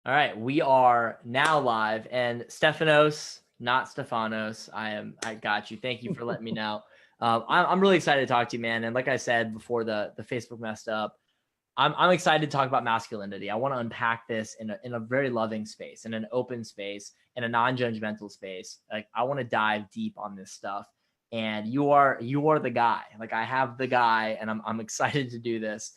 All right, we are now live, and Stefanos, not Stefanos. I got you. Thank you for letting me know. I'm really excited to talk to you, man. And like I said before the Facebook messed up, I'm excited to talk about masculinity. I want to unpack this in a very loving space, in an open space, in a non-judgmental space. Like I want to dive deep on this stuff. And you are the guy. Like I have the guy, and I'm excited to do this.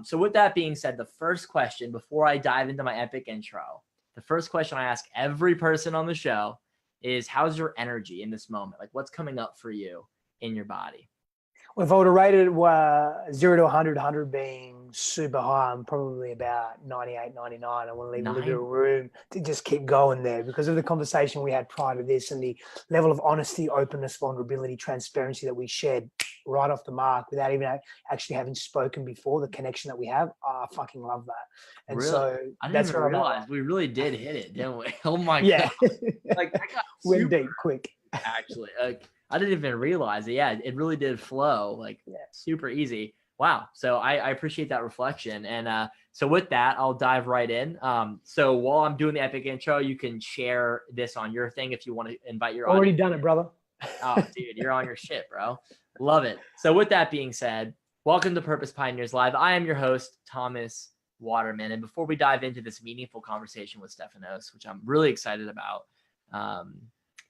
So with that being said, the first question before I dive into my epic intro, the first question I ask every person on the show is, how's your energy in this moment? Like what's coming up for you in your body? Well, if I would have rated 0 to 100, 100 being super high, I'm probably about 98, 99. I want to leave a little bit of room to just keep going there because of the conversation we had prior to this and the level of honesty, openness, vulnerability, transparency that we shared right off the mark without even actually having spoken before, the connection that we have. I fucking love that. And really? So I that's didn't where even realize we really did hit it, didn't we? Oh my God. Like I got went deep quick. Actually, I didn't even realize it. Yeah, it really did flow like super easy. Wow. So I appreciate that reflection. And so with that, I'll dive right in. So while I'm doing the epic intro, you can share this on your thing if you want to invite your Already audience. done it, brother. Oh, dude, you're on your shit, bro. Love it. So with that being said, welcome to Purpose Pioneers Live. I am your host, Thomas Waterman. And before we dive into this meaningful conversation with Stefanos, which I'm really excited about,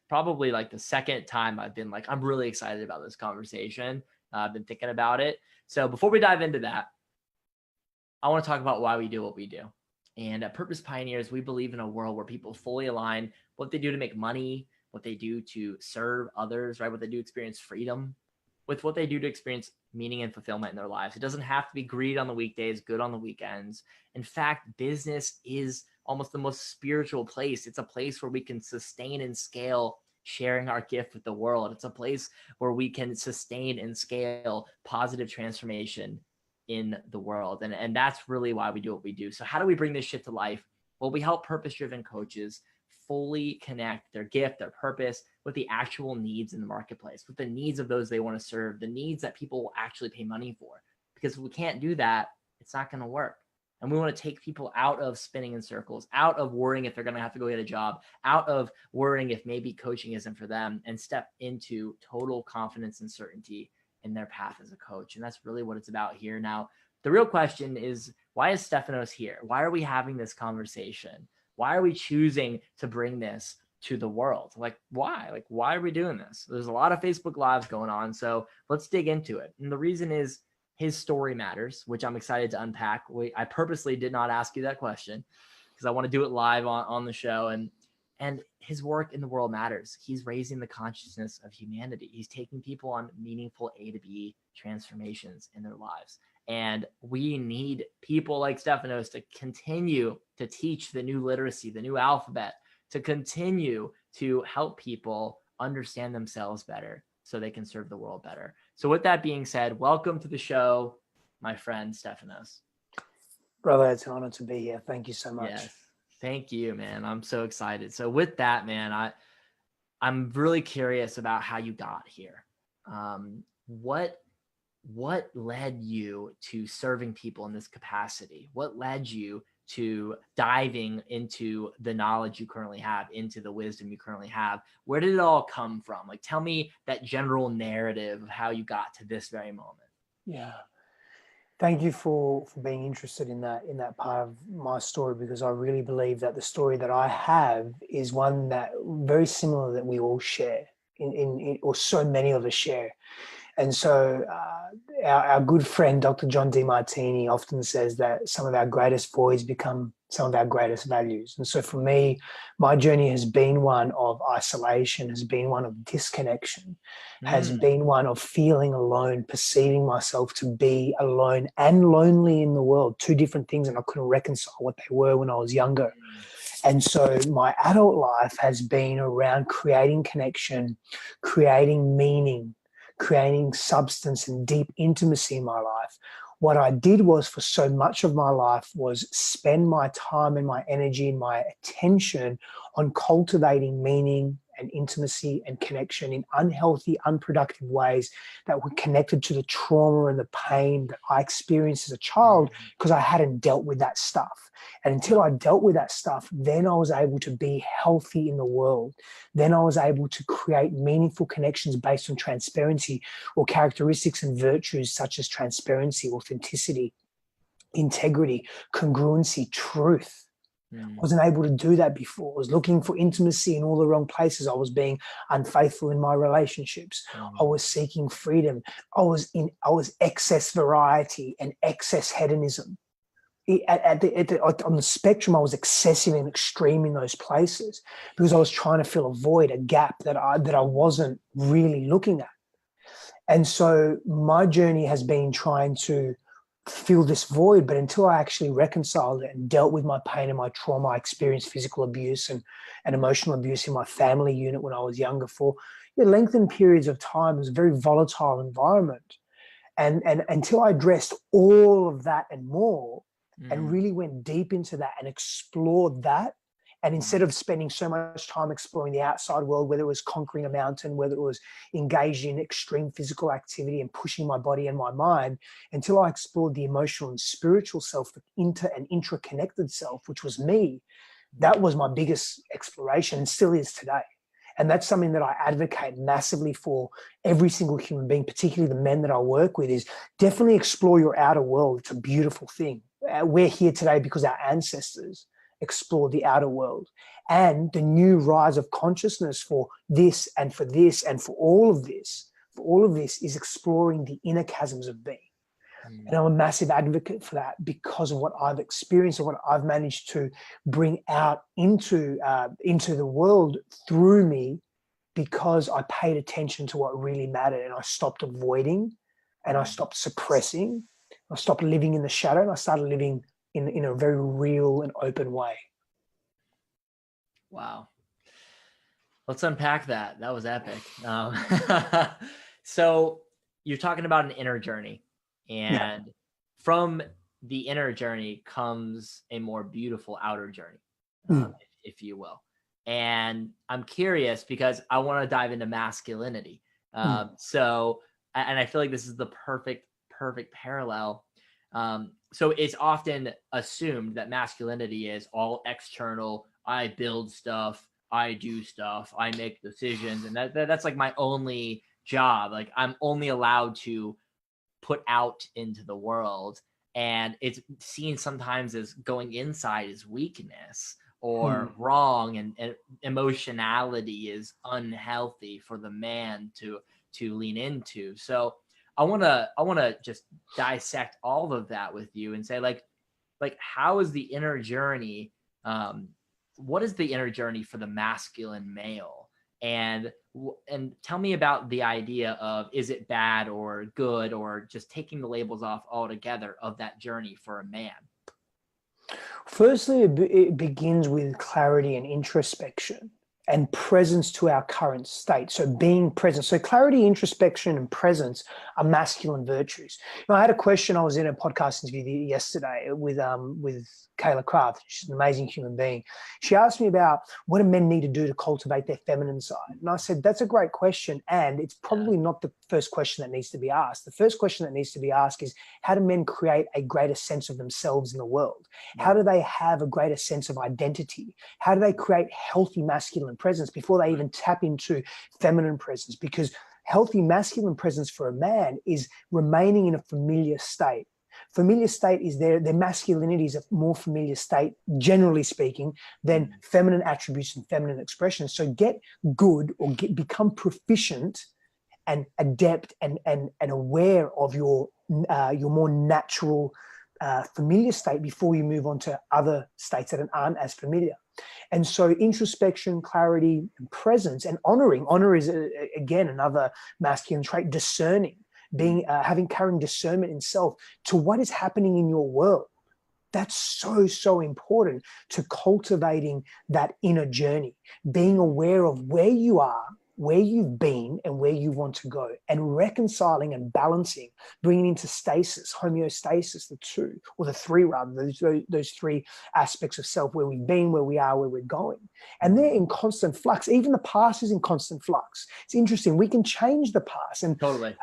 probably like the second time I've been like, I'm really excited about this conversation. I've been thinking about it. So before we dive into that, I want to talk about why we do what we do. And at Purpose Pioneers, we believe in a world where people fully align what they do to make money, what they do to serve others, right? What they do to experience freedom with what they do to experience meaning and fulfillment in their lives. It doesn't have to be greed on the weekdays, good on the weekends. In fact, business is almost the most spiritual place. It's a place where we can sustain and scale sharing our gift with the world. It's a place where we can sustain and scale positive transformation in the world. And that's really why we do what we do. So how do we bring this shit to life? Well, we help purpose-driven coaches fully connect their gift, their purpose with the actual needs in the marketplace, with the needs of those they want to serve, the needs that people will actually pay money for. Because if we can't do that, it's not going to work. And we want to take people out of spinning in circles, out of worrying if they're going to have to go get a job, out of worrying if maybe coaching isn't for them, and step into total confidence and certainty in their path as a coach. And that's really what it's about here. Now, the real question is, why is Stefanos here? Why are we having this conversation? Why are we choosing to bring this to the world? Like, why? Like, why are we doing this? There's a lot of Facebook Lives going on. So let's dig into it. And the reason is his story matters, which I'm excited to unpack. I purposely did not ask you that question because I want to do it live on the show. And his work in the world matters. He's raising the consciousness of humanity. He's taking people on meaningful A to B transformations in their lives. And we need people like Stefanos to continue to teach the new literacy, the new alphabet, to continue to help people understand themselves better so they can serve the world better. So with that being said, welcome to the show, my friend Stefanos. Brother, it's an honor to be here. Thank you so much. Yes, thank you, man. I'm so excited. So with that, man, I'm really curious about how you got here. What led you to serving people in this capacity? What led you to diving into the knowledge you currently have, into the wisdom you currently have? Where did it all come from? Like, tell me that general narrative of how you got to this very moment. Yeah. Thank you for being interested in that part of my story, because I really believe that the story that I have is one that very similar that we all share or so many of us share. And so our good friend, Dr. John DeMartini, often says that some of our greatest voids become some of our greatest values. And so for me, my journey has been one of isolation, has been one of disconnection, has been one of feeling alone, perceiving myself to be alone and lonely in the world, two different things, and I couldn't reconcile what they were when I was younger. And so my adult life has been around creating connection, creating meaning, creating substance and deep intimacy in my life. What I did was, for so much of my life, was spend my time and my energy and my attention on cultivating meaning and intimacy and connection in unhealthy, unproductive ways that were connected to the trauma and the pain that I experienced as a child because I hadn't dealt with that stuff. And until I dealt with that stuff, then I was able to be healthy in the world. Then I was able to create meaningful connections based on transparency or characteristics and virtues such as transparency, authenticity, integrity, congruency, truth. I wasn't able to do that before. I was looking for intimacy in all the wrong places. I was being unfaithful in my relationships. I was seeking freedom. I was excess variety and excess hedonism. On the spectrum, I was excessive and extreme in those places because I was trying to fill a void, a gap that I wasn't really looking at. And so my journey has been trying to fill this void, but until I actually reconciled it and dealt with my pain and my trauma, I experienced physical abuse and emotional abuse in my family unit when I was younger for lengthened periods of time. It was a very volatile environment. And until I addressed all of that and more, and really went deep into that and explored that. And instead of spending so much time exploring the outside world, whether it was conquering a mountain, whether it was engaged in extreme physical activity and pushing my body and my mind, until I explored the emotional and spiritual self, the inter and intra-connected self, which was me, that was my biggest exploration and still is today. And that's something that I advocate massively for every single human being, particularly the men that I work with, is definitely explore your outer world. It's a beautiful thing. We're here today because our ancestors explored the outer world, and the new rise of consciousness for this and for this and for all of this is exploring the inner chasms of being. And I'm a massive advocate for that because of what I've experienced and what I've managed to bring out into the world through me, because I paid attention to what really mattered and I stopped avoiding and I stopped suppressing. I stopped living in the shadow and I started living in a very real and open way. Wow. Let's unpack that. That was epic. So you're talking about an inner journey, and from the inner journey comes a more beautiful outer journey, if you will. And I'm curious because I want to dive into masculinity. So, and I feel like this is the perfect parallel. So it's often assumed that masculinity is all external. I build stuff, I do stuff, I make decisions, and that's like my only job. Like I'm only allowed to put out into the world, and it's seen sometimes as going inside is weakness or wrong, and emotionality is unhealthy for the man to lean into. So I want to just dissect all of that with you and say like how is the inner journey, what is the inner journey for the masculine male, and tell me about the idea of, is it bad or good, or just taking the labels off altogether of that journey for a man? Firstly, it begins with clarity and introspection and presence to our current state. So being present. So clarity, introspection, and presence are masculine virtues. Now, I had a question. I was in a podcast interview yesterday with Kayla Craft. She's an amazing human being. She asked me about what do men need to do to cultivate their feminine side. And I said, that's a great question. And it's probably not the first question that needs to be asked. The first question that needs to be asked is, how do men create a greater sense of themselves in the world? How do they have a greater sense of identity? How do they create healthy masculine presence before they even tap into feminine presence? Because healthy masculine presence for a man is remaining in a familiar state. Familiar state is their masculinity is a more familiar state, generally speaking, than feminine attributes and feminine expressions. So get good or become proficient and adept and aware of your more natural familiar state before you move on to other states that aren't as familiar. And so introspection, clarity, and presence, and honoring. Honor is, again, another masculine trait. Discerning, carrying discernment in self to what is happening in your world. That's so important to cultivating that inner journey, being aware of where you are, where you've been and where you want to go, and reconciling and balancing, bringing into stasis, homeostasis, the two, or the three rather, those three aspects of self, where we've been, where we are, where we're going. And they're in constant flux. Even the past is in constant flux. It's interesting. We can change the past. And Totally.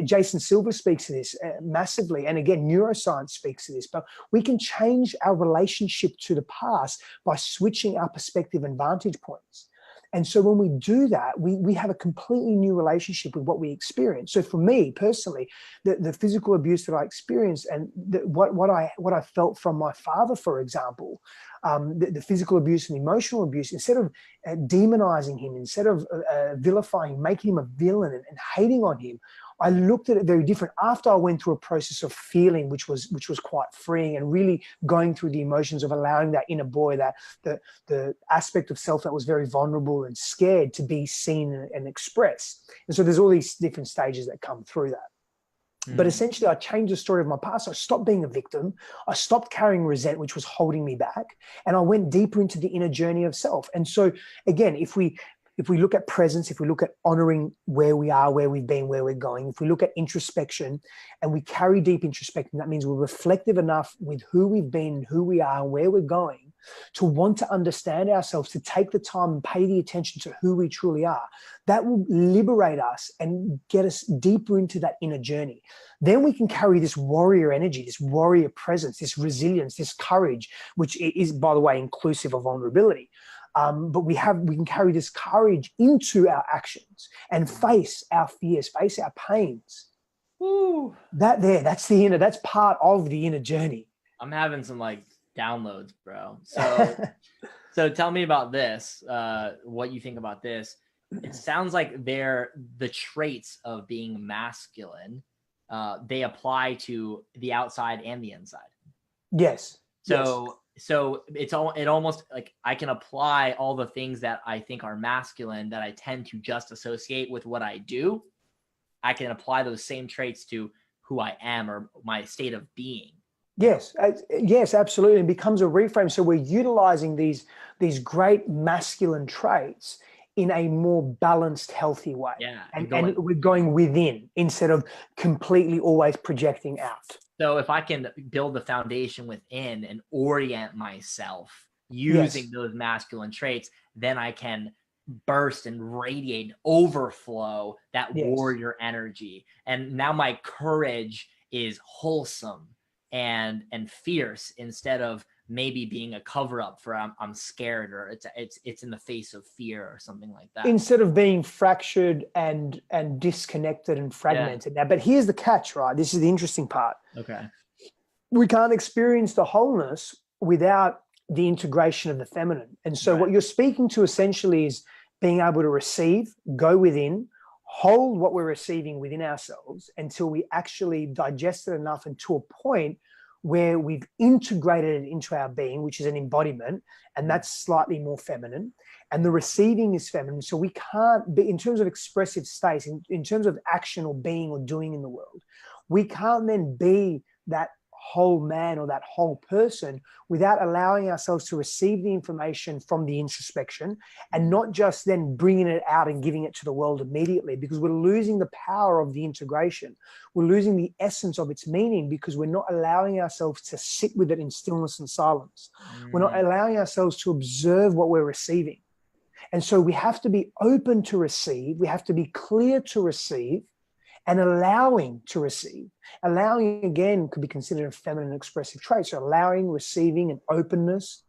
Jason Silver speaks to this massively. And again, neuroscience speaks to this, but we can change our relationship to the past by switching our perspective and vantage points. And so when we do that, we have a completely new relationship with what we experience. So for me personally, the physical abuse that I experienced and what I felt from my father, for example, the physical abuse and emotional abuse, instead of demonizing him, instead of vilifying, making him a villain and hating on him, I looked at it very different after I went through a process of feeling, which was quite freeing, and really going through the emotions of allowing that inner boy, that the aspect of self that was very vulnerable and scared, to be seen and expressed. And so there's all these different stages that come through that. But essentially, I changed the story of my past. I stopped being a victim. I stopped carrying resent, which was holding me back. And I went deeper into the inner journey of self. And so, again, if we look at presence, if we look at honoring where we are, where we've been, where we're going, if we look at introspection and we carry deep introspection, that means we're reflective enough with who we've been, who we are, and where we're going, to want to understand ourselves, to take the time and pay the attention to who we truly are. That will liberate us and get us deeper into that inner journey. Then we can carry this warrior energy, this warrior presence, this resilience, this courage, which is, by the way, inclusive of vulnerability. But we can carry this courage into our actions and face our fears, face our pains. Woo. That's part of the inner journey. I'm having some downloads, bro. So tell me about this, what you think about this. It sounds like they're the traits of being masculine. They apply to the outside and the inside. Yes. So it almost like I can apply all the things that I think are masculine that I tend to just associate with what I do. I can apply those same traits to who I am or my state of being. Yes, absolutely. It becomes a reframe. So we're utilizing these great masculine traits in a more balanced, healthy way. Yeah. And we're going within instead of completely always projecting out. So if I can build the foundation within and orient myself using those masculine traits, then I can burst and radiate, overflow that warrior energy. And now my courage is wholesome and fierce, instead of maybe being a cover up for I'm scared, or it's in the face of fear or something like that. Instead of being fractured and disconnected and fragmented. Now, but here's the catch, right? This is the interesting part. Okay. We can't experience the wholeness without the integration of the feminine. And so what you're speaking to essentially is being able to receive, go within, hold what we're receiving within ourselves until we actually digest it enough, and to a point where we've integrated it into our being, which is an embodiment, and that's slightly more feminine, and the receiving is feminine. So we can't be, in terms of expressive states, in terms of action or being or doing in the world, we can't then be that whole man or that whole person without allowing ourselves to receive the information from the introspection, and not just then bringing it out and giving it to the world immediately, because we're losing the power of the integration. We're losing the essence of its meaning because we're not allowing ourselves to sit with it in stillness and silence. We're not allowing ourselves to observe what we're receiving. And so we have to be open to receive. We have to be clear to receive, and allowing to receive. Allowing, again, could be considered a feminine expressive trait. So allowing, receiving, and openness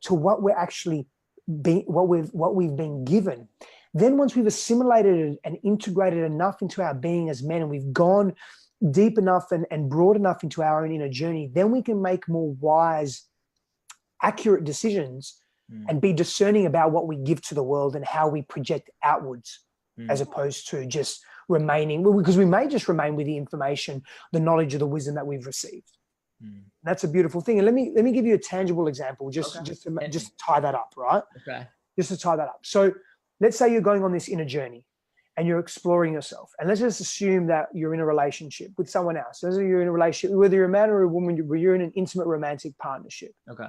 to what we're actually what we've been given. Then once we've assimilated and integrated enough into our being as men, and we've gone deep enough and broad enough into our own inner journey, then we can make more wise, accurate decisions and be discerning about what we give to the world and how we project outwards, as opposed to just remaining, because we may just remain with the information, the knowledge, or the wisdom that we've received. That's a beautiful thing. And let me give you a tangible example, just to tie that up, right? Okay. Just to tie that up. So let's say you're going on this inner journey and you're exploring yourself. And let's just assume that you're in a relationship with someone else. As you're in a relationship, whether you're a man or a woman, you're in an intimate romantic partnership. Okay.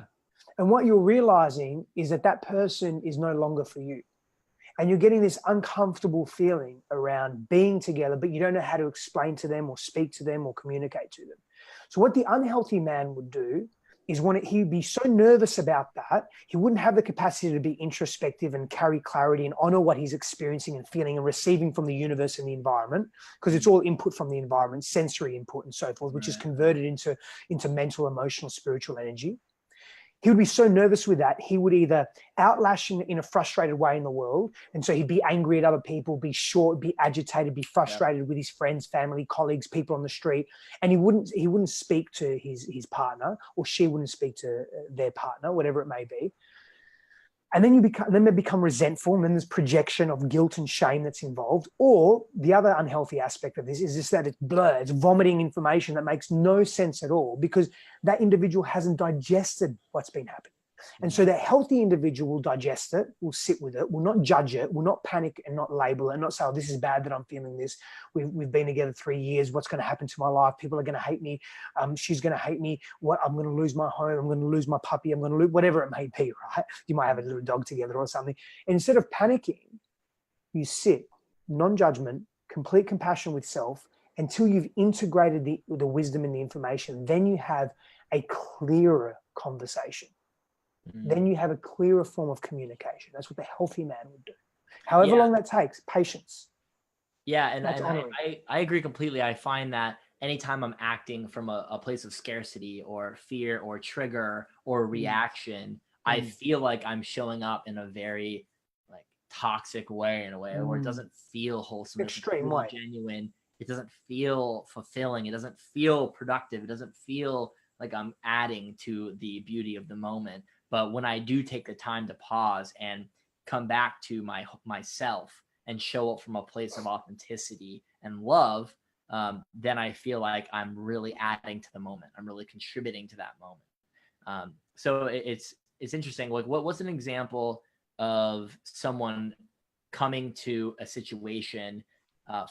And what you're realizing is that person is no longer for you. And you're getting this uncomfortable feeling around being together, but you don't know how to explain to them or speak to them or communicate to them. So what the unhealthy man would do is he'd be so nervous about that, he wouldn't have the capacity to be introspective and carry clarity and honor what he's experiencing and feeling and receiving from the universe and the environment, because it's all input from the environment, sensory input and so forth, which is converted into mental, emotional, spiritual energy. He would be so nervous with that, he would either outlash in a frustrated way in the world. And so he'd be angry at other people, be short, be agitated, be frustrated with his friends, family, colleagues, people on the street. And he wouldn't speak to his partner, or she wouldn't speak to their partner, whatever it may be. And then they become resentful, and then there's projection of guilt and shame that's involved. Or the other unhealthy aspect of this is just that it's blur, it's vomiting information that makes no sense at all, because that individual hasn't digested what's been happening. And so that healthy individual will digest it, will sit with it, will not judge it, will not panic and not label it, and not say, oh, this is bad that I'm feeling this. We've been together 3 years. What's going to happen to my life? People are going to hate me. She's going to hate me. I'm going to lose my home. I'm going to lose my puppy. I'm going to lose whatever it may be, right? You might have a little dog together or something. And instead of panicking, you sit, non-judgment, complete compassion with self, until you've integrated the wisdom and the information. Then you have a clearer conversation. Then you have a clearer form of communication. That's what the healthy man would do. However long that takes, patience. Yeah, and I agree completely. I find that anytime I'm acting from a place of scarcity or fear or trigger or reaction, I feel like I'm showing up in a very like toxic way, in a way where it doesn't feel wholesome. Extreme way. Genuine. It doesn't feel fulfilling. It doesn't feel productive. It doesn't feel like I'm adding to the beauty of the moment. But when I do take the time to pause and come back to myself and show up from a place of authenticity and love, then I feel like I'm really adding to the moment. I'm really contributing to that moment. So it's interesting. Like, what's an example of someone coming to a situation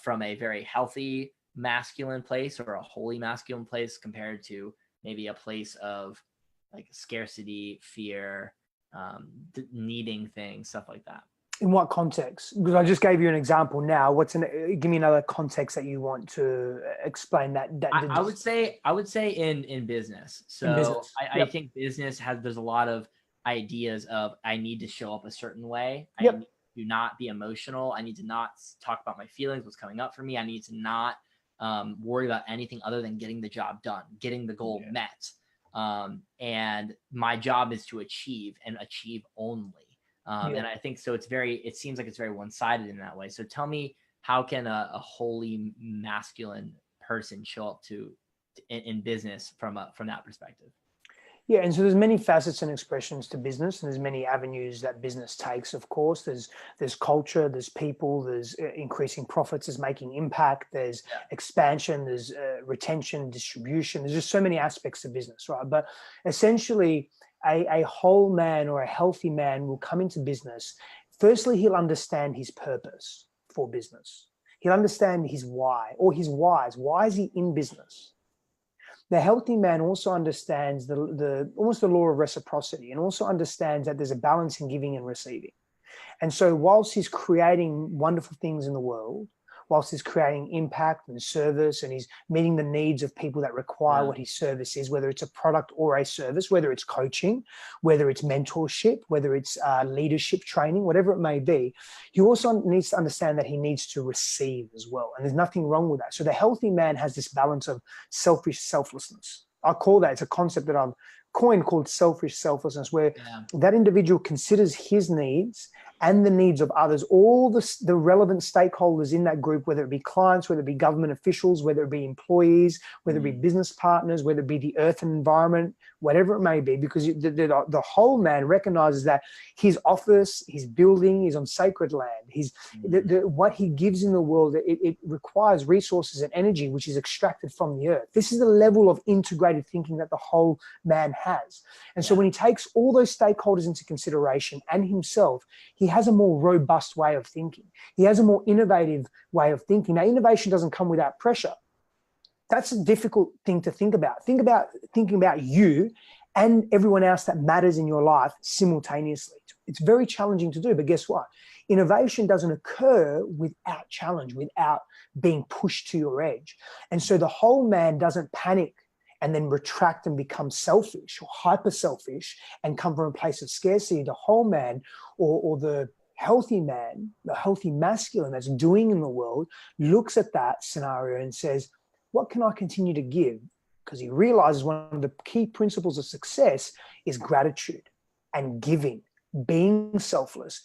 from a very healthy masculine place or a wholly masculine place compared to maybe a place of like scarcity, fear, needing things, stuff like that? In what context? Because I just gave you an example now. Give me another context that you want to explain that. I would say in business. So in business. I think business there's a lot of ideas of I need to show up a certain way. I need to not be emotional. I need to not talk about my feelings, what's coming up for me. I need to not worry about anything other than getting the job done, getting the goal met. And my job is to achieve and achieve only. And I think so. It seems like it's very one-sided in that way. So tell me, how can a wholly masculine person show up in business from that perspective? Yeah, and so there's many facets and expressions to business, and there's many avenues that business takes. Of course, there's culture, there's people, there's increasing profits, there's making impact, there's expansion, there's retention, distribution. There's just so many aspects to business, right? But essentially, a whole man or a healthy man will come into business. Firstly, he'll understand his purpose for business. He'll understand his why or his whys. Why is he in business? The healthy man also understands almost the law of reciprocity, and also understands that there's a balance in giving and receiving. And so whilst he's creating wonderful things in the world, whilst he's creating impact and service, and he's meeting the needs of people that require what his service is, whether it's a product or a service, whether it's coaching, whether it's mentorship, whether it's leadership training, whatever it may be, he also needs to understand that he needs to receive as well. And there's nothing wrong with that. So the healthy man has this balance of selfish selflessness. I call that, it's a concept that I've coined called selfish selflessness, where that individual considers his needs and the needs of others, all the relevant stakeholders in that group, whether it be clients, whether it be government officials, whether it be employees, whether it be business partners, whether it be the earth and environment, whatever it may be, because the whole man recognizes that his office, his building is on sacred land. What he gives in the world, it requires resources and energy, which is extracted from the earth. This is the level of integrated thinking that the whole man has. And so when he takes all those stakeholders into consideration and himself, he has a more robust way of thinking. He has a more innovative way of thinking. Now, innovation doesn't come without pressure. That's a difficult thing to think about. Think about thinking about you and everyone else that matters in your life simultaneously. It's very challenging to do, but guess what? Innovation doesn't occur without challenge, without being pushed to your edge. And so the whole man doesn't panic and then retract and become selfish or hyper selfish and come from a place of scarcity. The whole man, or the healthy man, the healthy masculine that's doing in the world, looks at that scenario and says, what can I continue to give? Because he realizes one of the key principles of success is gratitude and giving, being selfless,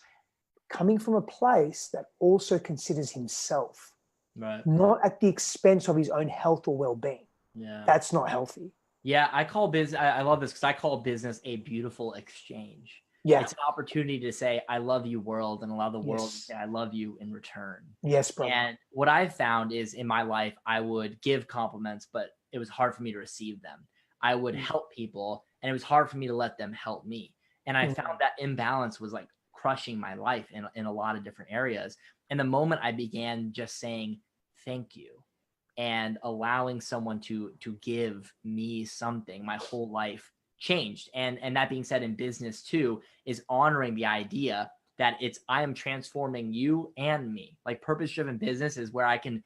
coming from a place that also considers himself, Right. not at the expense of his own health or well-being. Yeah. That's not healthy. Yeah. I call business, I love this because I call business a beautiful exchange. Yeah. It's an opportunity to say, I love you, world, and allow the world Yes. to say, I love you in return. Yes, brother. And what I've found is in my life, I would give compliments, but it was hard for me to receive them. I would help people, and it was hard for me to let them help me. And I found that imbalance was like crushing my life in a lot of different areas. And the moment I began just saying thank you and allowing someone to give me something, my whole life changed. And that being said, in business too, is honoring the idea that I am transforming you and me. Like purpose-driven business is where I can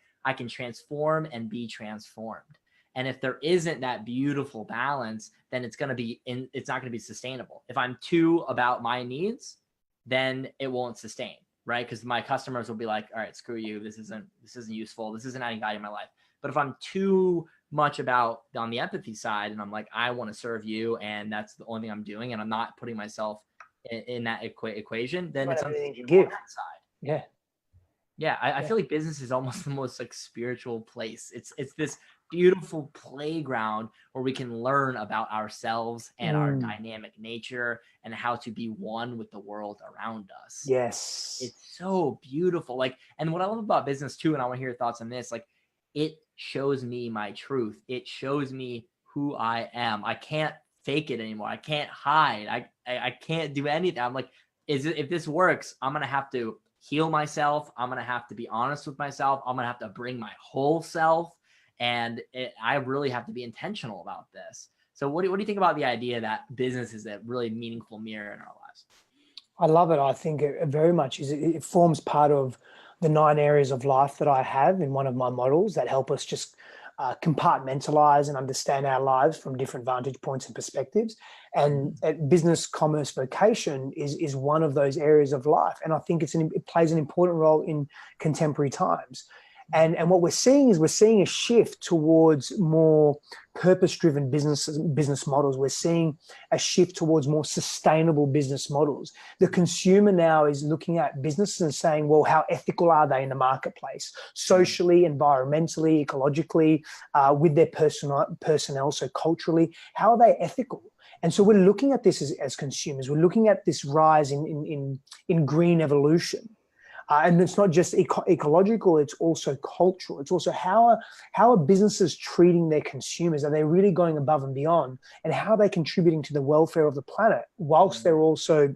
transform and be transformed. And if there isn't that beautiful balance, then it's not going to be sustainable. If I'm too about my needs, then it won't sustain, right? Because my customers will be like, all right, screw you. This isn't useful. This isn't adding value in my life. But if I'm too much about on the empathy side and I'm like, I want to serve you and that's the only thing I'm doing, and I'm not putting myself in that equation, then it's everything you give. On that side. Yeah. Yeah. I feel like business is almost the most like spiritual place. It's this beautiful playground where we can learn about ourselves and our dynamic nature and how to be one with the world around us. Yes. It's so beautiful. Like, and what I love about business too, and I want to hear your thoughts on this, like it shows me my truth. It shows me who I am. I can't fake it anymore. I can't hide. I can't do anything. I'm like, if this works, I'm going to have to heal myself. I'm going to have to be honest with myself. I'm going to have to bring my whole self. And I really have to be intentional about this. So what do you think about the idea that business is a really meaningful mirror in our lives? I love it. I think it very much is. It forms part of the 9 areas of life that I have in one of my models that help us just compartmentalize and understand our lives from different vantage points and perspectives. And business, commerce, vocation is one of those areas of life. And I think it plays an important role in contemporary times. And what we're seeing is a shift towards more purpose-driven business models. We're seeing a shift towards more sustainable business models. The consumer now is looking at businesses and saying, well, how ethical are they in the marketplace? Socially, environmentally, ecologically, with their personnel, so culturally, how are they ethical? And so we're looking at this as consumers. We're looking at this rise in green evolution. And it's not just ecological, it's also cultural. It's also how are businesses treating their consumers? Are they really going above and beyond? And how are they contributing to the welfare of the planet whilst they're also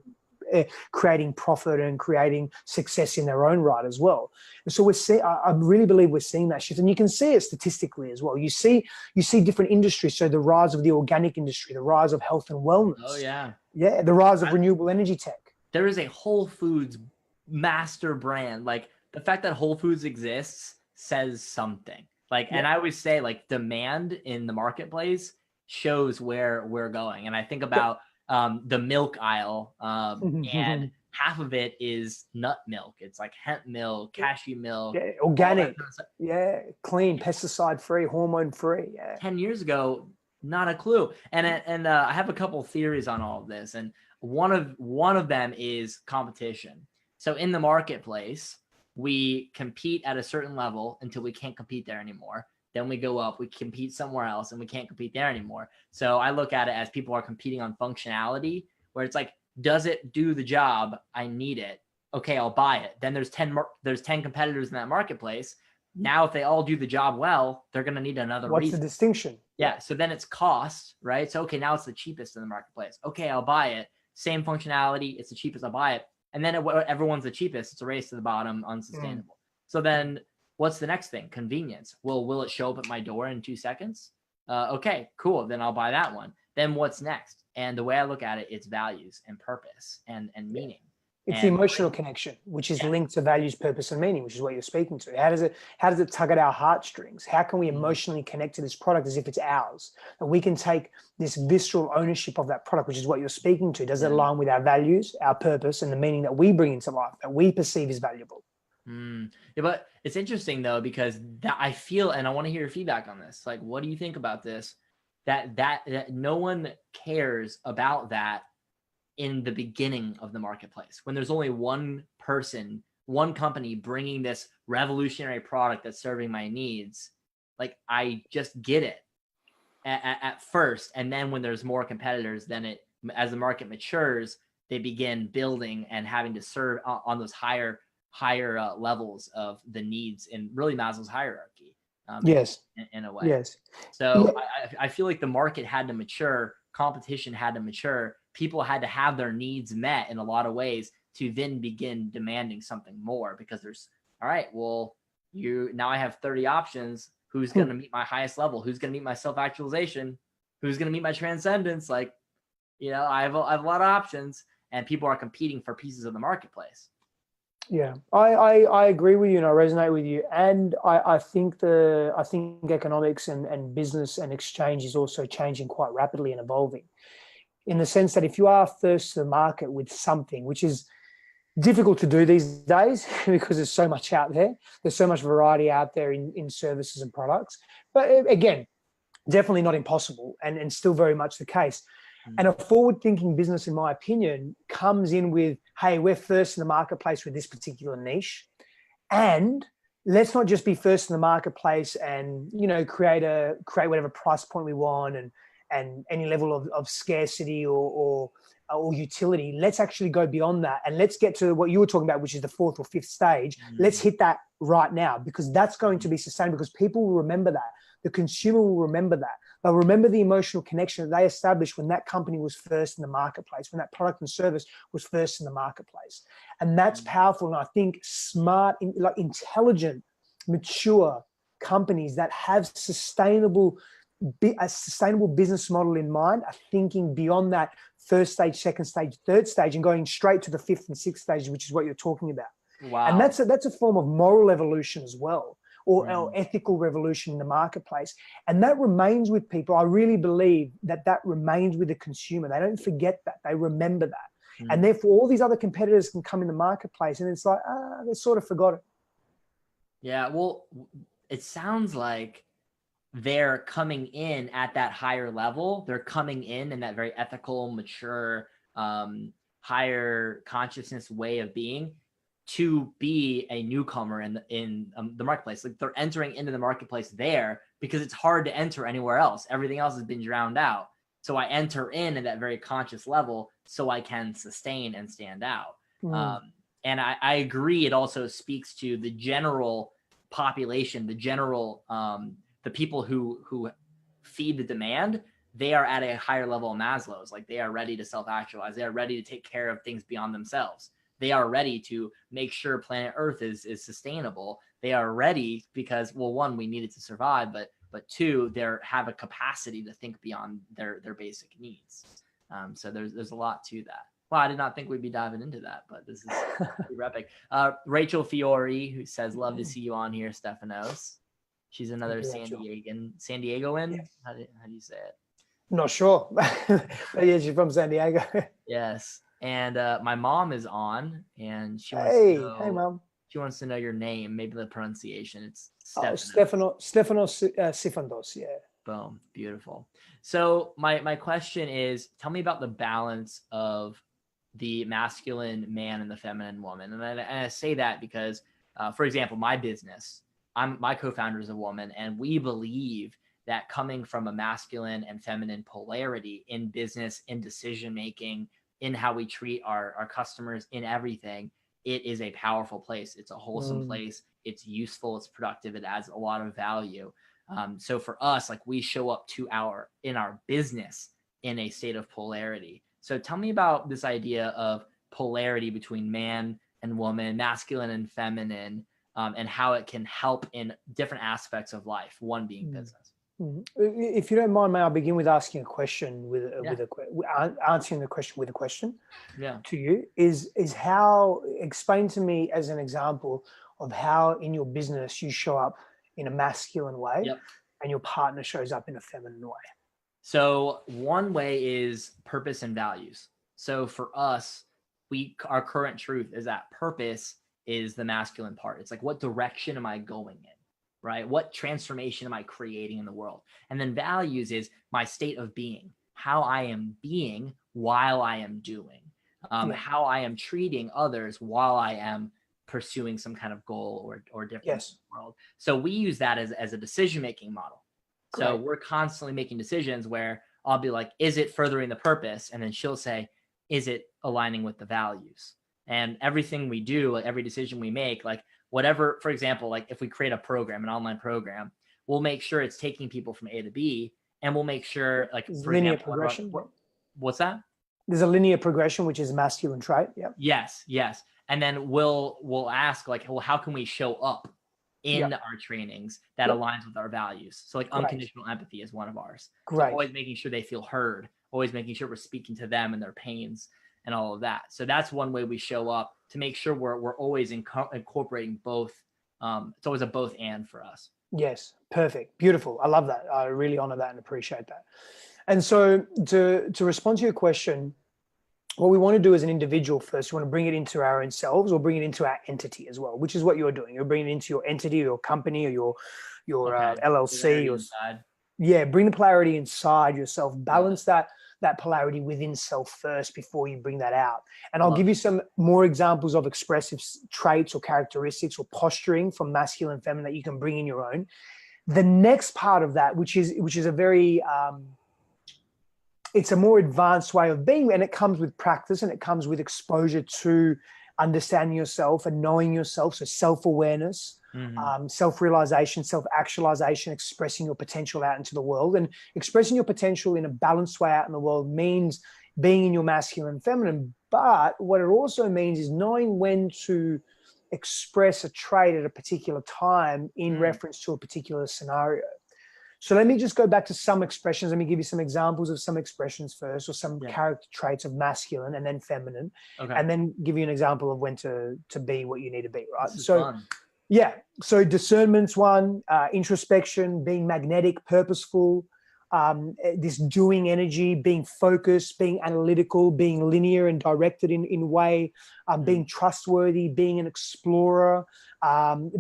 creating profit and creating success in their own right as well? And so I really believe we're seeing that shift. And you can see it statistically as well. You see different industries. So the rise of the organic industry, the rise of health and wellness. Oh, yeah. Yeah, the rise of renewable energy tech. There is a Whole Foods master brand. Like the fact that Whole Foods exists says something. Like, and I always say like demand in the marketplace shows where we're going. And I think about the milk aisle, and half of it is nut milk. It's like hemp milk, cashew milk, organic, clean, pesticide free, hormone free. 10 years ago, not a clue. And I have a couple of theories on all of this, and one of them is competition. So in the marketplace, we compete at a certain level until we can't compete there anymore. Then we go up, we compete somewhere else, and we can't compete there anymore. So I look at it as people are competing on functionality, where it's like, does it do the job? I need it. Okay, I'll buy it. Then there's 10 competitors in that marketplace. Now, if they all do the job well, they're going to need another What's reason. the distinction? Yeah, so then it's cost, right? So, okay, now it's the cheapest in the marketplace. Okay, I'll buy it. Same functionality, it's the cheapest, I'll buy it. And then everyone's the cheapest. It's a race to the bottom, unsustainable. So then what's the next thing? Convenience. Will it show up at my door in 2 seconds? Okay, cool. Then I'll buy that one. then what's next? And the way I look at it, it's values and purpose and meaning. It's the emotional connection, which is linked to values, purpose, and meaning, which is what you're speaking to. How does it tug at our heartstrings? How can we emotionally connect to this product as if it's ours? And we can take this visceral ownership of that product, which is what you're speaking to. Does it align with our values, our purpose, and the meaning that we bring into life, that we perceive as valuable? Yeah, but it's interesting though, because that I feel, and I want to hear your feedback on this. Like, what do you think about this? That no one cares about that in the beginning of the marketplace, when there's only one person, one company bringing this revolutionary product that's serving my needs. Like, I just get it at first. And then when there's more competitors, then as the market matures, they begin building and having to serve on those higher levels of the needs in really Maslow's hierarchy. Yes. In a way. Yes. So I feel like the market had to mature, competition had to mature, people had to have their needs met in a lot of ways to then begin demanding something more, because there's, all right, well, now I have 30 options. Who's going to meet my highest level? Who's going to meet my self-actualization? Who's going to meet my transcendence? Like, I have a lot of options, and people are competing for pieces of the marketplace. Yeah, I agree with you, and I resonate with you. And I think economics and business and exchange is also changing quite rapidly and evolving, in the sense that if you are first to the market with something, which is difficult to do these days because there's so much out there, there's so much variety out there in services and products. But again, definitely not impossible, and still very much the case. And a forward-thinking business, in my opinion, comes in with, hey, we're first in the marketplace with this particular niche. And let's not just be first in the marketplace and, create whatever price point we want and any level of scarcity or utility. Let's actually go beyond that. And let's get to what you were talking about, which is the fourth or fifth stage. Let's hit that right now, because that's going to be sustainable, because people will remember that. The consumer will remember that. They'll remember the emotional connection that they established when that company was first in the marketplace, when that product and service was first in the marketplace. And that's powerful. And I think smart, intelligent, mature companies that have a sustainable business model in mind are thinking beyond that first stage, second stage, third stage, and going straight to the fifth and sixth stage, which is what you're talking about. Wow. And that's a form of moral evolution as well. Or ethical revolution in the marketplace. And that remains with people. I really believe that remains with the consumer. They don't forget that. They remember that. And therefore, all these other competitors can come in the marketplace and it's like, they sort of forgot it. Yeah, well, it sounds like they're coming in at that higher level. They're coming in that very ethical, mature, higher consciousness way of being, to be a newcomer in the marketplace. Like, they're entering into the marketplace there because it's hard to enter anywhere else. Everything else has been drowned out. So I enter in at that very conscious level so I can sustain and stand out. And I agree. It also speaks to the general population, the general, the people who feed the demand. They are at a higher level of Maslow's. Like, they are ready to self-actualize. They are ready to take care of things beyond themselves. They are ready to make sure planet Earth is sustainable. They are ready because, well, one, we need it to survive, but two, they have a capacity to think beyond their basic needs. So there's a lot to that. Well, I did not think we'd be diving into that, but this is pretty epic. Rachel Fiore, who says, love to see you on here, Stefanos. She's another San Diegoan. Yes. How do you say it? Not sure. But yeah, she's from San Diego. Yes. And my mom is on, and she wants hey, Mom. She wants to know your name, maybe the pronunciation. It's Stefanos Sifandos. Yeah. Boom, beautiful. So my question is, tell me about the balance of the masculine man and the feminine woman. And I say that because, for example, my business, my co-founder is a woman, and we believe that coming from a masculine and feminine polarity in business, in decision making, in how we treat our customers, in everything, it is a powerful place. It's a wholesome place. It's useful. It's productive. It adds a lot of value. So for us, like, we show up in our business in a state of polarity. So tell me about this idea of polarity between man and woman, masculine and feminine, and how it can help in different aspects of life, one being business. If you don't mind, may I begin with asking a question answering the question with a question Yeah. to you is how, explain to me as an example of how in your business you show up in a masculine way Yep. and your partner shows up in a feminine way. So one way is purpose and values. So for us, our current truth is that purpose is the masculine part. It's like, what direction am I going in, right? What transformation am I creating in the world? And then values is my state of being, how I am being while I am doing, how I am treating others while I am pursuing some kind of goal or difference in the world. So we use that as a decision-making model. So we're constantly making decisions where I'll be like, is it furthering the purpose? And then she'll say, is it aligning with the values? And everything we do, like every decision we make, like whatever, for example, like if we create a program, an online program, we'll make sure it's taking people from A to B, and we'll make sure, like, for linear example, progression. What's that? There's a linear progression, which is a masculine trait. Yeah. Yes. And then we'll ask, like, well, how can we show up in our trainings that aligns with our values? So like unconditional empathy is one of ours. So always making sure they feel heard, always making sure we're speaking to them and their pains and all of that. So that's one way we show up to make sure we're always incorporating both. It's always a both and for us. Yes. Perfect. Beautiful. I love that. I really honor that and appreciate that. And so to respond to your question, what we want to do as an individual first, we want to bring it into our own selves or bring it into our entity as well, which is what you're doing. You're bringing it into your entity, or your company, or your LLC. Bring the polarity inside yourself. Balance that polarity within self first before you bring that out. And I'll give you some more examples of expressive traits or characteristics or posturing from masculine and feminine that you can bring in your own. The next part of that, which is a very it's a more advanced way of being, and it comes with practice and it comes with exposure to understanding yourself and knowing yourself. So self-awareness, self-realization, self-actualization, expressing your potential out into the world. And expressing your potential in a balanced way out in the world means being in your masculine and feminine. But what it also means is knowing when to express a trait at a particular time in reference to a particular scenario. So let me just go back to some expressions. Let me give you some examples of some expressions first, or some character traits of masculine and then feminine, and then give you an example of when to be what you need to be, right? So fun. So discernment's one, introspection, being magnetic, purposeful, this doing energy, being focused, being analytical, being linear and directed in way, being trustworthy, being an explorer,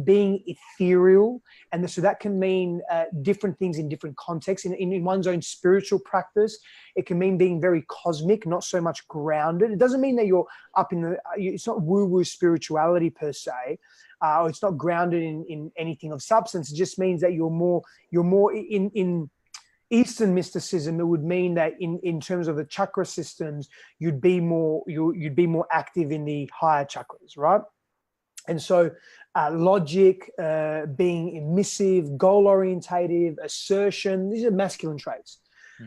being ethereal. And so that can mean different things in different contexts. In one's own spiritual practice, it can mean being very cosmic, not so much grounded. It doesn't mean that you're up in it's not woo-woo spirituality per se, or it's not grounded in anything of substance. It just means that you're more in Eastern mysticism. It would mean that in terms of the chakra systems, you'd be more active in the higher chakras, right? And so logic, being emissive, goal-orientated, assertion, these are masculine traits.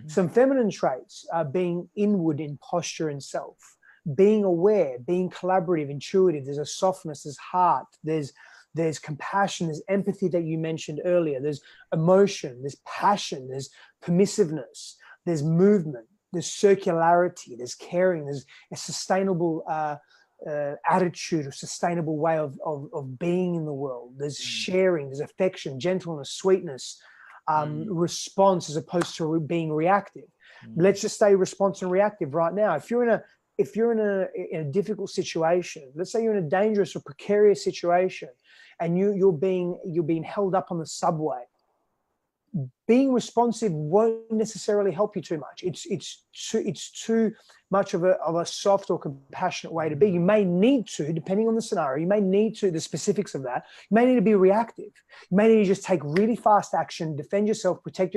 Some feminine traits are being inward in posture and self, being aware, being collaborative, intuitive. There's a softness, there's heart, there's compassion, there's empathy that you mentioned earlier, there's emotion, there's passion, there's permissiveness, there's movement, there's circularity, there's caring, there's a sustainable attitude or sustainable way of being in the world. There's sharing, there's affection, gentleness, sweetness, response as opposed to being reactive. Let's just stay responsive and reactive right now. If you're in a difficult situation, let's say you're in a dangerous or precarious situation, and you're being held up on the subway, being responsive won't necessarily help you too much. It's too much of a soft or compassionate way to be. You may need to, depending on the scenario, the specifics of that, you may need to be reactive. You may need to just take really fast action, defend yourself, protect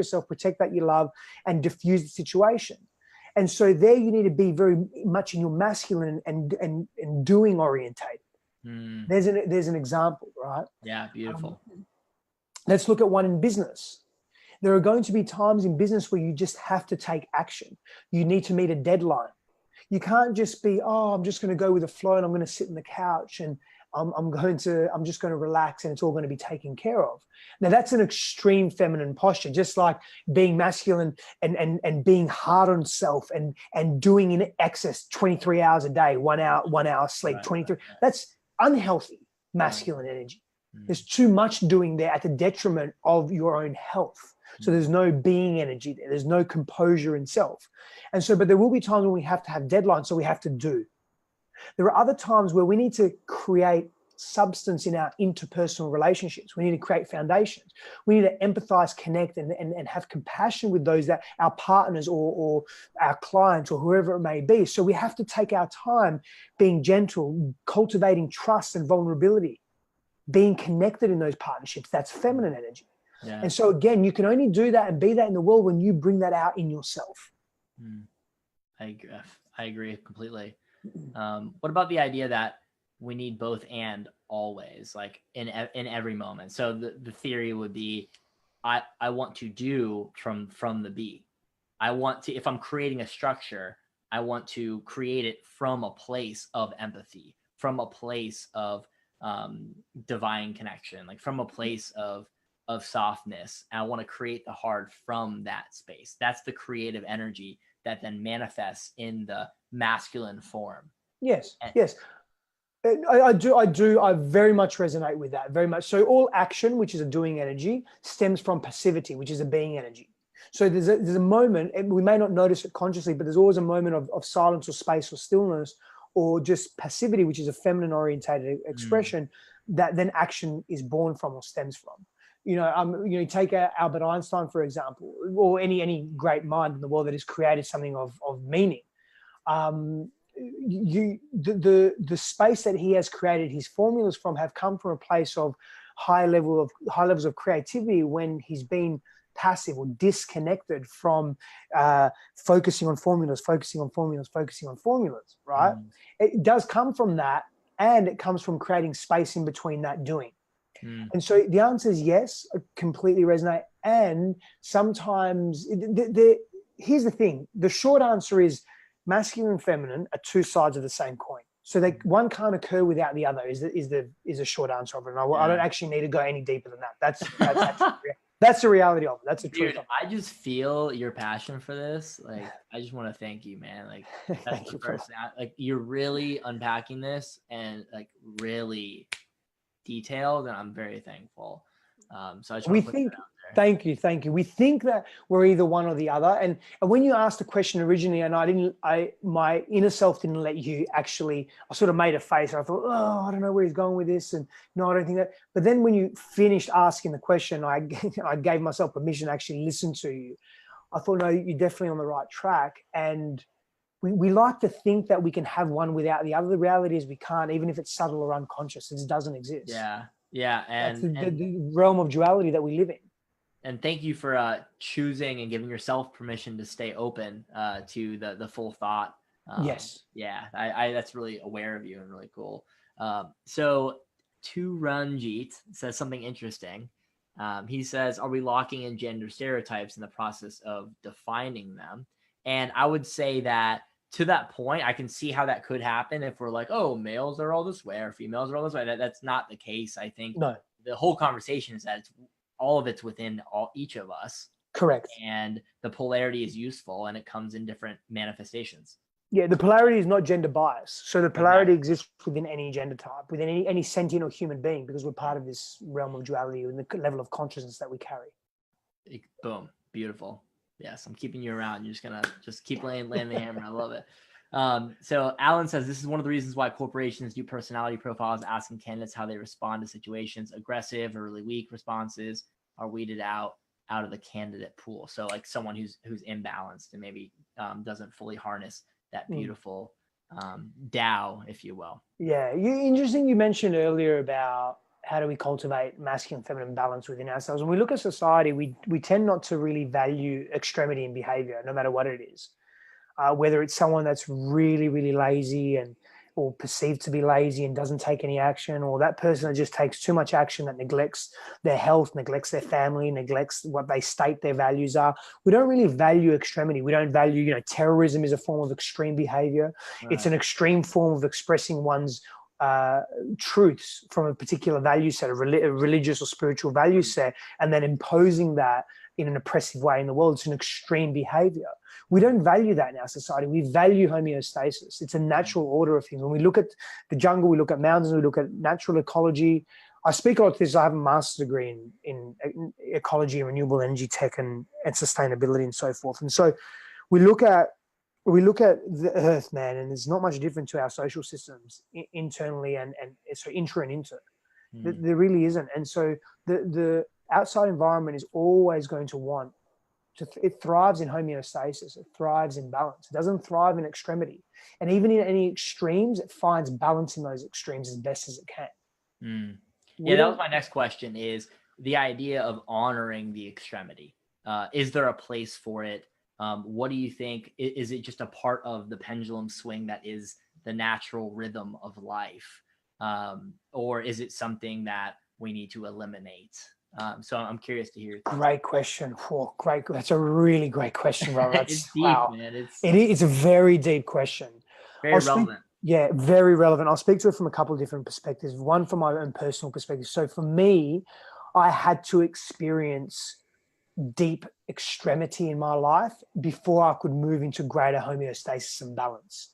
that you love, and diffuse the situation. And so there you need to be very much in your masculine and doing orientated. There's an example, right? Yeah, beautiful. Let's look at one in business. There are going to be times in business where you just have to take action. You need to meet a deadline. You can't just be, I'm just going to go with the flow and I'm going to sit on the couch and I'm just going to relax and it's all going to be taken care of. Now that's an extreme feminine posture, just like being masculine and being hard on self and doing in excess 23 hours a day, 1 hour sleep, 23. That's unhealthy masculine energy. There's too much doing there at the detriment of your own health. So there's no being energy there. There's no composure in self. And so, but there will be times when we have to have deadlines, so we have to do. There are other times where we need to create substance in our interpersonal relationships. We need to create foundations. We need to empathize, connect, and have compassion with those that our partners or our clients or whoever it may be. So we have to take our time being gentle, cultivating trust and vulnerability, being connected in those partnerships. That's feminine energy. Yeah. And so again, you can only do that and be that in the world when you bring that out in yourself. I agree completely. What about the idea that we need both and always, like in every moment? So the theory would be, I want to do from the be. I want to, if I'm creating a structure, I want to create it from a place of empathy, from a place of divine connection, like from a place of softness. And I want to create the hard from that space. That's the creative energy that then manifests in the masculine form. Yes. I very much resonate with that, very much. So all action, which is a doing energy, stems from passivity, which is a being energy. So there's a moment, and we may not notice it consciously, but there's always a moment of silence or space or stillness or just passivity, which is a feminine orientated expression that then action is born from or stems from. You take Albert Einstein, for example, or any great mind in the world that has created something of meaning. The space that he has created his formulas from have come from a place of high levels of creativity when he's been passive or disconnected from focusing on formulas, right? It does come from that, and it comes from creating space in between that doing. And so the answer is yes, I completely resonate. And sometimes here's the thing. The short answer is masculine and feminine are two sides of the same coin. So one can't occur without the other is the short answer of it. And I don't actually need to go any deeper than that. That's the reality of it. That's the truth. Dude, I just feel your passion for this. Like, I just want to thank you, man. Like, that's the first. Like, you're really unpacking this and like really detailed, and I'm very thankful. So I just want to put that out there. Thank you. We think that we're either one or the other. And when you asked the question originally, and my inner self didn't let you actually, I sort of made a face. I thought, oh, I don't know where he's going with this. And no, I don't think that. But then when you finished asking the question, I gave myself permission to actually listen to you. I thought, no, you're definitely on the right track. And we like to think that we can have one without the other. The reality is we can't, even if it's subtle or unconscious. It just doesn't exist. Yeah. And that's the realm of duality that we live in. And thank you for choosing and giving yourself permission to stay open to the full thought. Yes. Yeah, I that's really aware of you and really cool. So Turanjit says something interesting. He says, are we locking in gender stereotypes in the process of defining them? And I would say that to that point, I can see how that could happen if we're like, oh, males are all this way or females are all this way. That's not the case. I think the whole conversation is that all of it's within each of us. Correct. And the polarity is useful and it comes in different manifestations. Yeah, the polarity is not gender bias. So the polarity exists within any gender type, within any sentient or human being, because we're part of this realm of duality and the level of consciousness that we carry. Boom. Beautiful. Yes, I'm keeping you around. You're just going to keep laying the hammer. I love it. So Alan says, this is one of the reasons why corporations do personality profiles, asking candidates how they respond to situations. Aggressive or really weak responses are weeded out of the candidate pool. So like someone who's imbalanced and maybe doesn't fully harness that beautiful Tao, if you will. Yeah. Interesting. You mentioned earlier about how do we cultivate masculine feminine balance within ourselves. When we look at society, we tend not to really value extremity in behavior, no matter what it is. Whether it's someone that's really, really lazy or perceived to be lazy and doesn't take any action, or that person that just takes too much action that neglects their health, neglects their family, neglects what they state their values are. We don't really value extremity. We don't value, terrorism is a form of extreme behavior. Right. It's an extreme form of expressing one's truths from a particular value set, a religious or spiritual value set, and then imposing that in an oppressive way in the world. It's an extreme behavior. We don't value that in our society. We value homeostasis. It's a natural order of things. When we look at the jungle, we look at mountains, we look at natural ecology. I speak a lot to this. I have a master's degree in ecology, renewable energy tech, and sustainability and so forth. And so we look at the earth, man, and there's not much different to our social systems internally and so intra and inter. There really isn't. And so the outside environment is always going to want it thrives in homeostasis. It thrives in balance. It doesn't thrive in extremity. And even in any extremes, it finds balance in those extremes as best as it can. Yeah, that was my next question, is the idea of honoring the extremity. Is there a place for it? What do you think? Is it just a part of the pendulum swing that is the natural rhythm of life? Or is it something that we need to eliminate? So I'm curious to hear. Great question. Oh, great. That's a really great question, bro. It's deep, man. It's a very deep question. Very relevant. Yeah, very relevant. I'll speak to it from a couple of different perspectives. One from my own personal perspective. So for me, I had to experience deep extremity in my life before I could move into greater homeostasis and balance.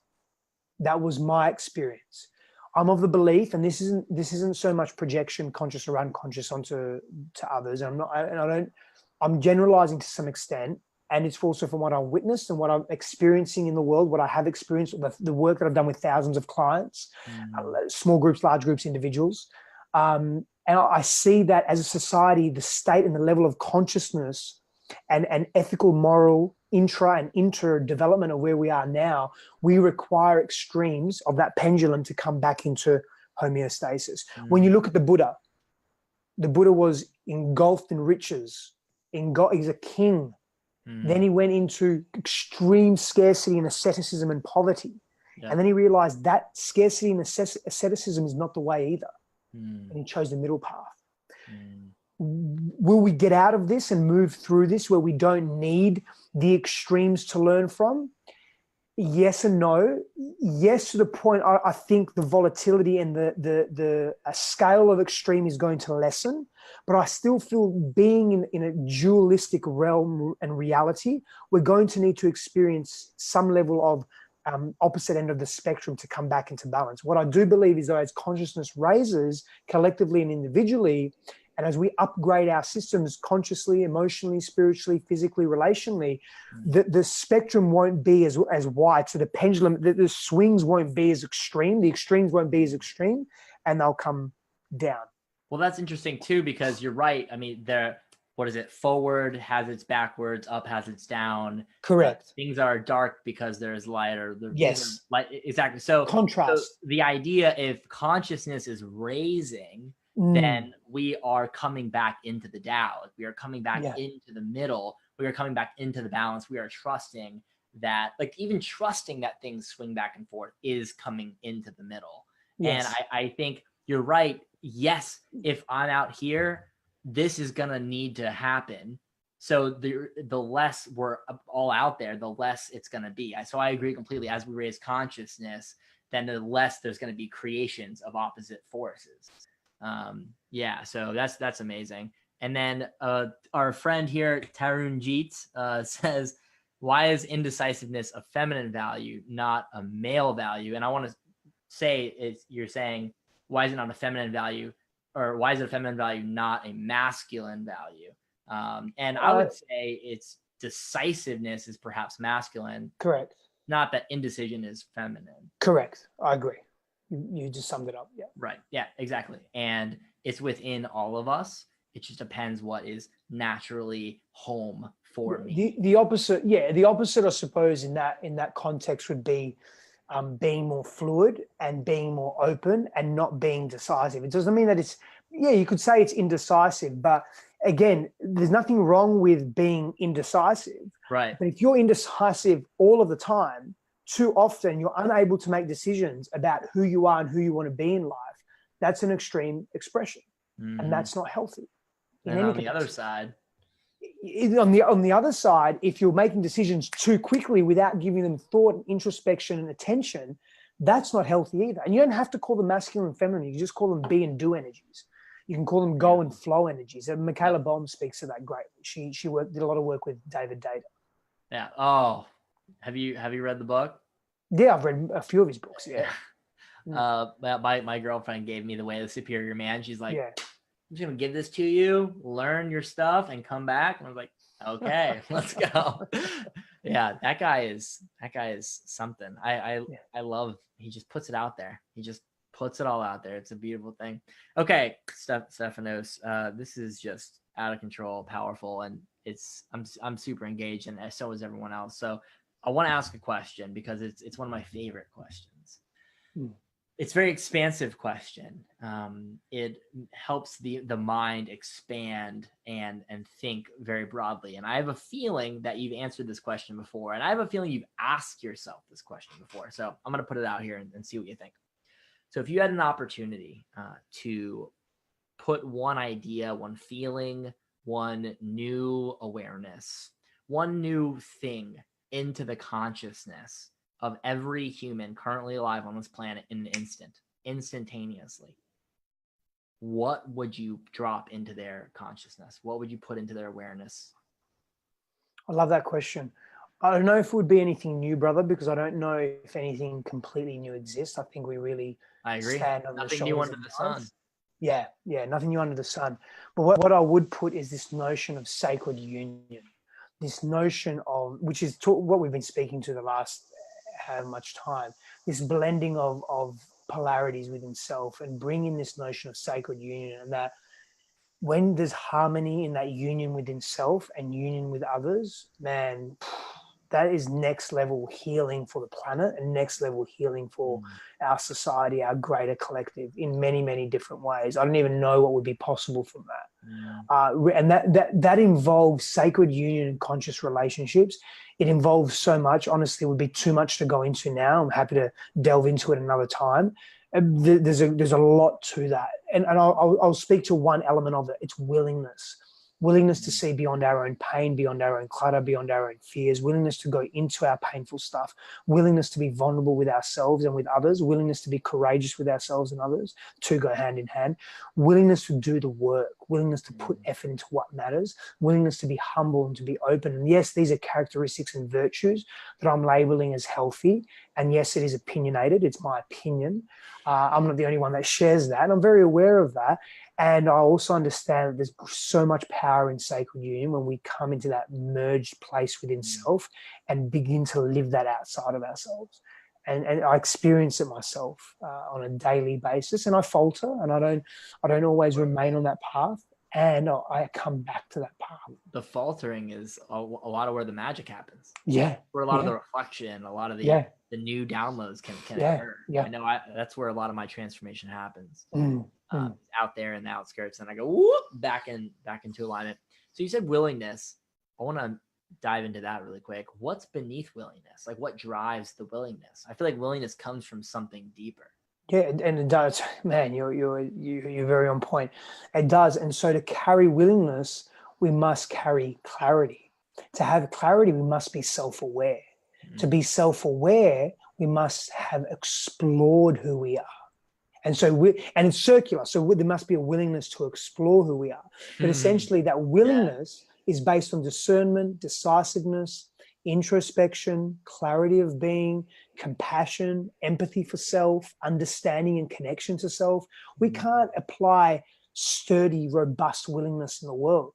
That was my experience. I'm of the belief, and this isn't so much projection, conscious or unconscious, onto others. I'm generalizing to some extent, and it's also from what I've witnessed and what I'm experiencing in the world, what I have experienced, the work that I've done with thousands of clients, small groups, large groups, individuals. And I see that as a society, the state and the level of consciousness and ethical, moral, intra and inter development of where we are now, we require extremes of that pendulum to come back into homeostasis. When you look at the Buddha was engulfed in riches. He's a king. Then he went into extreme scarcity and asceticism and poverty. Yeah. And then he realized that scarcity and asceticism is not the way either. And he chose the middle path. Will we get out of this and move through this where we don't need the extremes to learn from? Yes and no. Yes, to the point I think the volatility and the scale of extreme is going to lessen, but I still feel being in a dualistic realm and reality, we're going to need to experience some level of opposite end of the spectrum to come back into balance. What I do believe is that as consciousness raises collectively and individually, and as we upgrade our systems consciously, emotionally, spiritually, physically, relationally, the spectrum won't be as wide. So the pendulum, the swings won't be as extreme. The extremes won't be as extreme, and they'll come down. Well, that's interesting too, because you're right. I mean, forward has its backwards, up has its down. Correct. Things are dark because there's light, or yes, light. Exactly. So contrast. So the idea, if consciousness is raising, then we are coming back into the Tao. We are coming back into the middle. We are coming back into the balance. We are trusting that, even trusting that things swing back and forth is coming into the middle. Yes. And I think you're right. Yes, if I'm out here, this is going to need to happen. So the less we're all out there, the less it's going to be. So I agree completely. As we raise consciousness, then the less there's going to be creations of opposite forces. So that's amazing. And then our friend here, Tarun Jeet, says, why is indecisiveness a feminine value, not a male value? And I want to say, you're saying, why is it not a feminine value, or why is it a feminine value, not a masculine value? And I would say it's decisiveness is perhaps masculine. Correct. Not that indecision is feminine. Correct. I agree. You just summed it up. Yeah. Right. Yeah, exactly. And it's within all of us. It just depends what is naturally home for me. The opposite, I suppose, in that context would be being more fluid and being more open and not being decisive. It doesn't mean that it's, you could say it's indecisive, but again, there's nothing wrong with being indecisive. Right. But if you're indecisive all of the time, too often, you're unable to make decisions about who you are and who you want to be in life. That's an extreme expression, and that's not healthy. And on the other side, if you're making decisions too quickly without giving them thought, and introspection, and attention, That's not healthy either. And you don't have to call them masculine and feminine. You can just call them be and do energies. You can call them go and flow energies. And Michaela Baum speaks to that greatly. She did a lot of work with David Data. Yeah. Oh, have you read the book? Yeah, I've read a few of his books. Yeah. My girlfriend gave me The Way of the Superior Man. She's like, yeah. I'm just gonna give this to you, learn your stuff, and come back. And I was like, okay, let's go. Yeah, that guy is something. I love. He just puts it out there. He just puts it all out there. It's a beautiful thing. Okay, Stefanos, this is just out of control, powerful, and I'm super engaged, and so is everyone else. So I want to ask a question because it's one of my favorite questions. It's a very expansive question. It helps the mind expand and think very broadly. And I have a feeling that you've answered this question before. And I have a feeling you've asked yourself this question before. So I'm going to put it out here and see what you think. So if you had an opportunity to put one idea, one feeling, one new awareness, one new thing into the consciousness of every human currently alive on this planet in an instantaneously, what would you drop into their consciousness? What would you put into their awareness? I love that question. I don't know if it would be anything new, brother, because I don't know if anything completely new exists. I think we really stand on nothing the new shoulders under of the sun. Yeah, nothing new under the sun. But what I would put is this notion of sacred union, this notion of, which is what we've been speaking to the last how much time, this blending of polarities within self and bringing this notion of sacred union, and that when there's harmony in that union within self and union with others, man, that is next level healing for the planet and next level healing for our society, our greater collective in many, many different ways. I don't even know what would be possible from that. And that involves sacred union and conscious relationships. It involves so much. Honestly, it would be too much to go into now. I'm happy to delve into it another time. There's a lot to that. And I'll speak to one element of it. It's willingness to see beyond our own pain, beyond our own clutter, beyond our own fears, willingness to go into our painful stuff, willingness to be vulnerable with ourselves and with others, willingness to be courageous with ourselves and others, to go hand in hand, willingness to do the work, willingness to put effort into what matters, willingness to be humble and to be open. And yes, these are characteristics and virtues that I'm labeling as healthy. And yes, it is opinionated. It's my opinion. I'm not the only one that shares that. I'm very aware of that. And I also understand that there's so much power in sacred union when we come into that merged place within self and begin to live that outside of ourselves. And I experience it myself on a daily basis, and I falter, and I don't always remain on that path, and I come back to that path. The faltering is a lot of where the magic happens. Yeah, where a lot of the reflection, a lot of the new downloads can occur. Yeah. I know that's where a lot of my transformation happens. Out there in the outskirts, and I go whoop, back into alignment. So you said willingness. I want to dive into that really quick. What's beneath willingness? Like, what drives the willingness? I feel like willingness comes from something deeper. Yeah, and it does. Man, you're very on point. It does. And so to carry willingness, we must carry clarity. To have clarity, we must be self-aware. To be self-aware, we must have explored who we are. And so and it's circular. So there must be a willingness to explore who we are. But essentially that willingness is based on discernment, decisiveness, introspection, clarity of being, compassion, empathy for self, understanding and connection to self. We can't apply sturdy, robust willingness in the world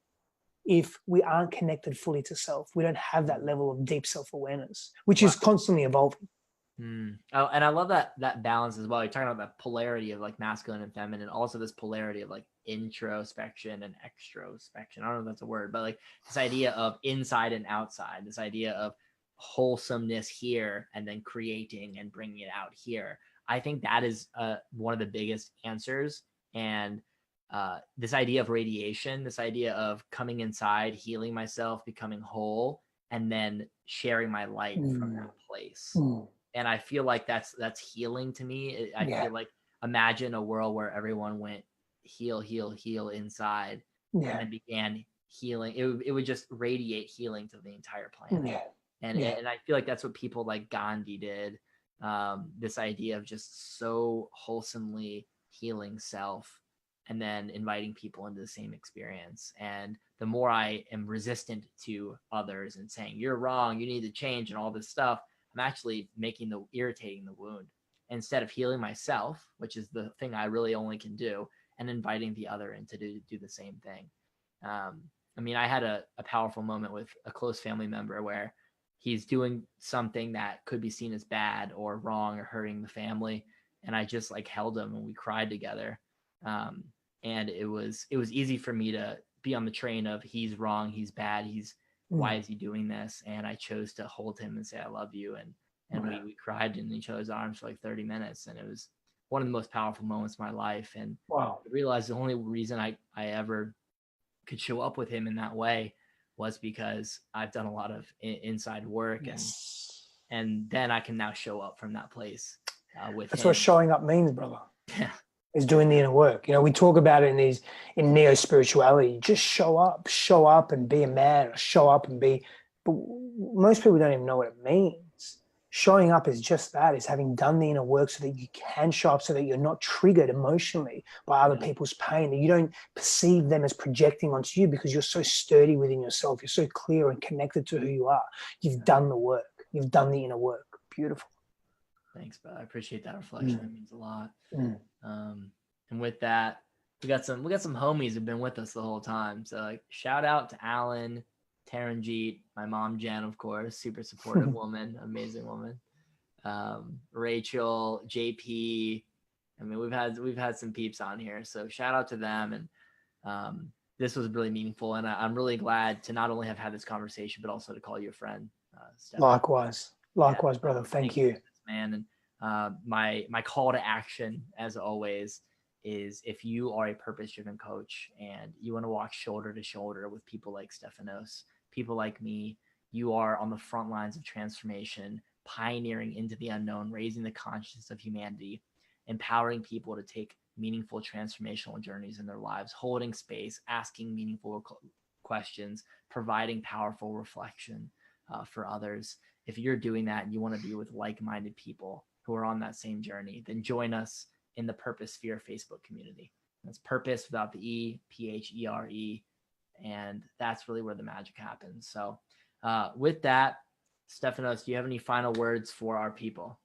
if we aren't connected fully to self. We don't have that level of deep self-awareness, which is constantly evolving. Oh, and I love that balance as well. You're talking about that polarity of like masculine and feminine, also this polarity of like introspection and extrospection. I don't know if that's a word, but like this idea of inside and outside, this idea of wholesomeness here and then creating and bringing it out here. I think that is one of the biggest answers. And this idea of radiation, this idea of coming inside, healing myself, becoming whole, and then sharing my light from that place. And I feel like that's healing to me. I feel like, imagine a world where everyone went heal inside and then began healing. It would just radiate healing to the entire planet. And I feel like that's what people like Gandhi did. this idea of just so wholesomely healing self and then inviting people into the same experience. And the more I am resistant to others and saying, you're wrong, you need to change and all this stuff, I'm actually irritating the wound instead of healing myself, which is the thing I really only can do, and inviting the other in to do the same thing. I mean, I had a powerful moment with a close family member where he's doing something that could be seen as bad or wrong or hurting the family. And I just like held him and we cried together. And it was easy for me to be on the train of he's wrong, he's bad, why is he doing this? And I chose to hold him and say, I love you. And we cried in each other's arms for like 30 minutes. And it was one of the most powerful moments of my life. And I realized the only reason I ever could show up with him in that way was because I've done a lot of inside work, and then I can now show up from that place with That's him. what showing up means, brother. Yeah. Is doing the inner work. You know, we talk about it in neo spirituality. Just show up and be a man, or show up and be. But most people don't even know what it means. Showing up is just that, is having done the inner work so that you can show up, so that you're not triggered emotionally by other people's pain, that you don't perceive them as projecting onto you because you're so sturdy within yourself. You're so clear and connected to who you are. You've done the work. You've done the inner work. Beautiful. Thanks, bro. I appreciate that reflection. It means a lot. And with that, we got some homies who've been with us the whole time. So like, shout out to Alan, Taranjeet, my mom Jen, of course, super supportive woman, amazing woman. Rachel, JP. I mean, we've had some peeps on here, so shout out to them. And this was really meaningful, and I'm really glad to not only have had this conversation, but also to call you a friend. Likewise, brother. Thank you, man. And my call to action, as always, is if you are a purpose-driven coach and you want to walk shoulder to shoulder with people like Stefanos, people like me, you are on the front lines of transformation, pioneering into the unknown, raising the consciousness of humanity, empowering people to take meaningful transformational journeys in their lives, holding space, asking meaningful questions, providing powerful reflection for others. If you're doing that and you want to be with like-minded people who are on that same journey, then join us in the Purpose Sphere Facebook community. That's purpose without the E, PHERE. And that's really where the magic happens. So with that, Stefanos, do you have any final words for our people?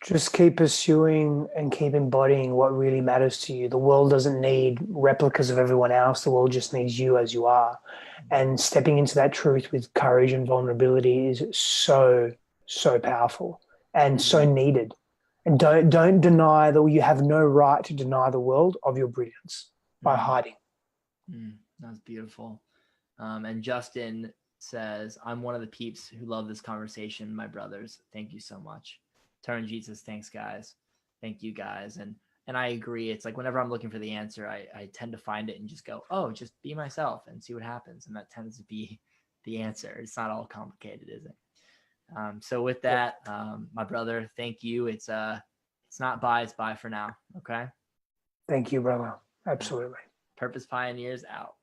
Just keep pursuing and keep embodying what really matters to you. The world doesn't need replicas of everyone else. The world just needs you as you are. And stepping into that truth with courage and vulnerability is so, so powerful and so needed. And don't deny that you have no right to deny the world of your brilliance by hiding. That's beautiful. And Justin says, I'm one of the peeps who love this conversation. My brothers, thank you so much. Taranjeet says, thanks, guys. Thank you, guys. And I agree. It's like whenever I'm looking for the answer, I tend to find it and just go, oh, just be myself and see what happens. And that tends to be the answer. It's not all complicated, is it? So with that, my brother, thank you. It's not bye, it's bye for now. Okay. Thank you, brother. Absolutely. Purpose Pioneers out.